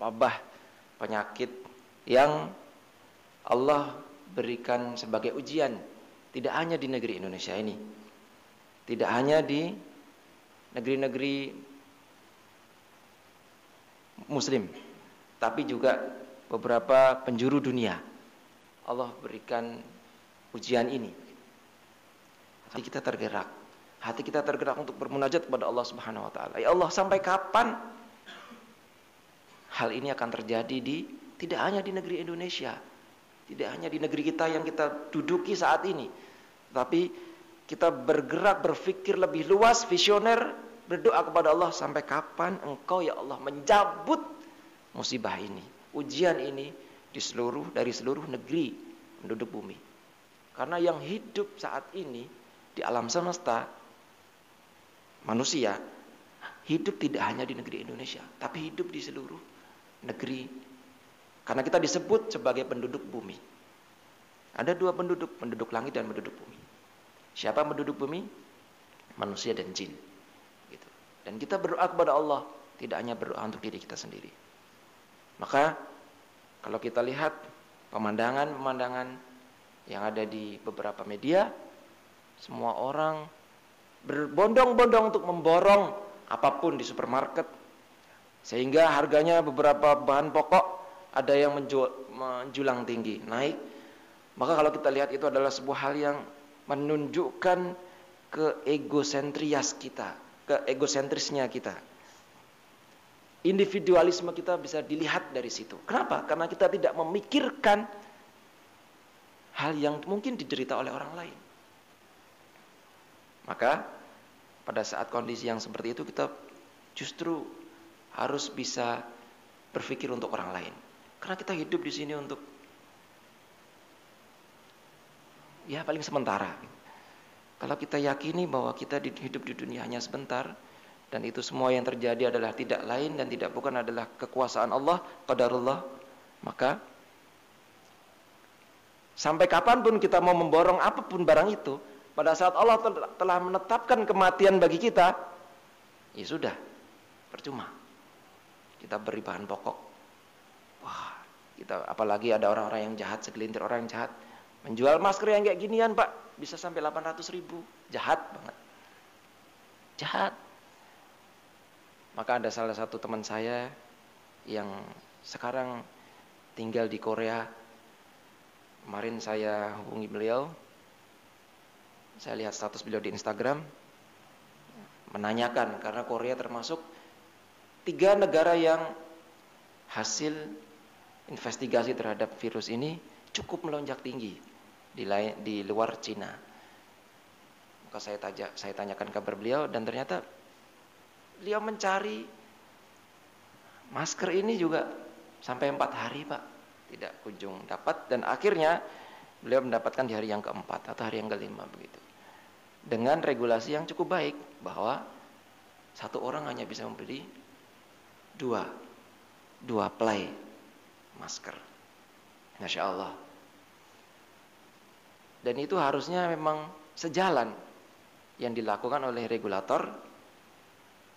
wabah, penyakit yang Allah berikan sebagai ujian, tidak hanya di negeri Indonesia ini, tidak hanya di negeri-negeri Muslim, tapi juga beberapa penjuru dunia. Allah berikan ujian ini. Hati kita tergerak untuk bermunajat kepada Allah Subhanahu wa taala. Ya Allah, sampai kapan hal ini akan terjadi tidak hanya di negeri Indonesia, tidak hanya di negeri kita yang kita duduki saat ini, tapi kita bergerak, berpikir lebih luas, visioner, berdoa kepada Allah, sampai kapan Engkau ya Allah mencabut musibah ini, ujian ini dari seluruh negeri penduduk bumi. Karena yang hidup saat ini di alam semesta, manusia hidup tidak hanya di negeri Indonesia, tapi hidup di seluruh negeri. Karena kita disebut sebagai penduduk bumi. Ada dua penduduk langit dan penduduk bumi. Siapa penduduk bumi? Manusia dan jin. Gitu. Dan kita berdoa kepada Allah, tidak hanya berdoa untuk diri kita sendiri. Maka kalau kita lihat pemandangan yang ada di beberapa media, semua orang berbondong-bondong untuk memborong apapun di supermarket, sehingga harganya beberapa bahan pokok ada yang menjulang tinggi, naik. Maka kalau kita lihat, itu adalah sebuah hal yang menunjukkan keegosentrisnya kita. Individualisme kita bisa dilihat dari situ. Kenapa? Karena kita tidak memikirkan hal yang mungkin diderita oleh orang lain. Maka pada saat kondisi yang seperti itu, kita justru harus bisa berpikir untuk orang lain. Karena kita hidup di sini untuk paling sementara. Kalau kita yakini bahwa kita hidup di dunia hanya sebentar, dan itu semua yang terjadi adalah tidak lain dan tidak bukan adalah kekuasaan Allah, qadarullah, maka sampai kapanpun kita mau memborong apapun barang itu, pada saat Allah telah menetapkan kematian bagi kita, ya sudah, percuma kita beri bahan pokok. Wah, apalagi ada orang-orang yang jahat, segelintir orang yang jahat, menjual masker yang kayak ginian, Pak, bisa sampai 800.000. Jahat banget, jahat. Maka ada salah satu teman saya yang sekarang tinggal di Korea. Kemarin saya hubungi beliau, saya lihat status beliau di Instagram, menanyakan, karena Korea termasuk 3 negara yang hasil investigasi terhadap virus ini cukup melonjak tinggi di luar Cina. Maka saya tanyakan kabar beliau, dan ternyata beliau mencari masker ini juga sampai 4 hari, Pak, tidak kunjung dapat, dan akhirnya beliau mendapatkan di hari yang keempat atau hari yang kelima begitu. Dengan regulasi yang cukup baik, bahwa satu orang hanya bisa membeli dua play masker. Masya Allah. Dan itu harusnya memang sejalan yang dilakukan oleh regulator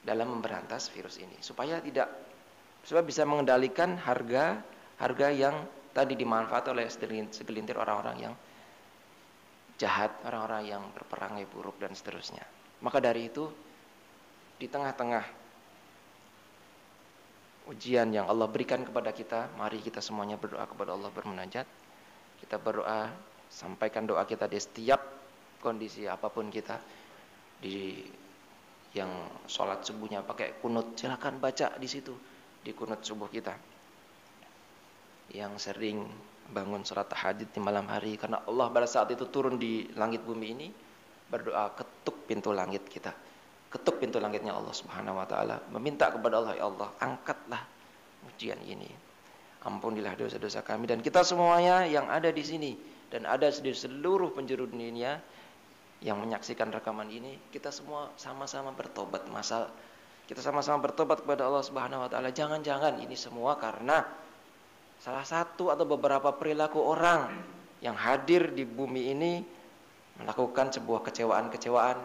dalam memberantas virus ini, supaya bisa mengendalikan harga yang tadi dimanfaatkan oleh segelintir orang-orang yang jahat, orang-orang yang berperangai buruk dan seterusnya. Maka dari itu, di tengah-tengah ujian yang Allah berikan kepada kita, mari kita semuanya berdoa kepada Allah, bermunajat. Kita berdoa, sampaikan doa kita di setiap kondisi apapun kita. Yang sholat subuhnya pakai kunut, silakan baca di situ, di kunut subuh kita. Yang sering bangun sholat tahajud di malam hari, karena Allah pada saat itu turun di langit bumi ini, berdoa, ketuk pintu langit kita, ketuk pintu langitnya Allah Subhanahu wa taala, meminta kepada Allah, ya Allah, angkatlah ujian ini, ampunilah dosa-dosa kami, dan kita semuanya yang ada di sini dan ada di seluruh penjuru dunia yang menyaksikan rekaman ini, kita semua sama-sama bertobat, kita sama-sama bertobat kepada Allah Subhanahu wa taala. Jangan-jangan ini semua karena salah satu atau beberapa perilaku orang yang hadir di bumi ini melakukan sebuah kecewaan-kecewaan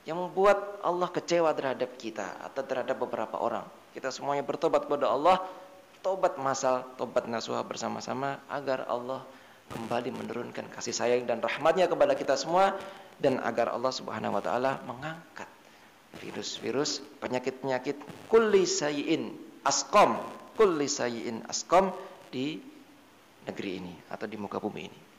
yang membuat Allah kecewa terhadap kita atau terhadap beberapa orang. Kita semuanya bertobat kepada Allah, tobat masal, tobat nasuha bersama-sama agar Allah kembali menurunkan kasih sayang dan rahmatnya kepada kita semua, dan agar Allah Subhanahu wa taala mengangkat virus-virus, penyakit-penyakit kulli sayyin asqam di negeri ini atau di muka bumi ini.